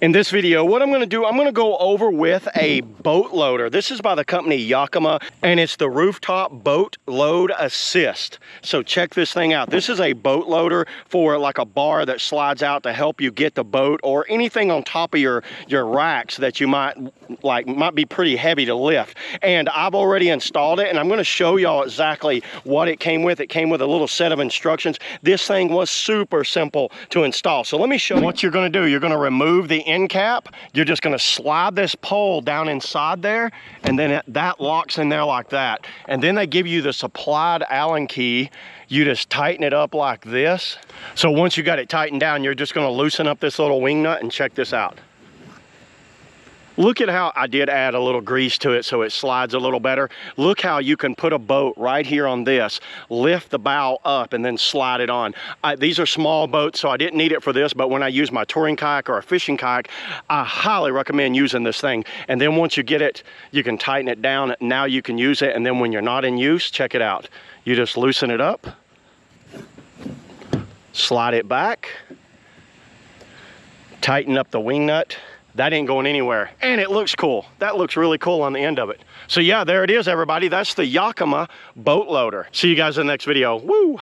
In this video, what I'm gonna do, I'm gonna go over with a boat loader. This is by the company Yakima, and it's the Rooftop Boat Load Assist. So check this thing out. This is a boat loader for like a bar that slides out to help you get the boat or anything on top of your racks that you might be pretty heavy to lift. And I've already installed it, and I'm gonna show y'all exactly what it came with. It came with a little set of instructions. This thing was super simple to install. So let me show you what you're gonna do. You're gonna remove the end cap. You're just gonna slide this pole down inside there, and then that locks in there like that. And then they give you the supplied Allen key. You just tighten it up like this. So once you got it tightened down, you're just gonna loosen up this little wing nut, and check this out. Look at how I did add a little grease to it so it slides a little better. Look how you can put a boat right here on this, lift the bow up, and then slide it on. These are small boats, so I didn't need it for this, but when I use my touring kayak or a fishing kayak, I highly recommend using this thing. And then once you get it, you can tighten it down. Now you can use it, and then when you're not in use, check it out. You just loosen it up, slide it back, tighten up the wing nut. That ain't going anywhere, and it looks cool. That looks really cool on the end of it. So yeah, there it is, everybody. That's the Yakima boat loader. See you guys in the next video. Woo!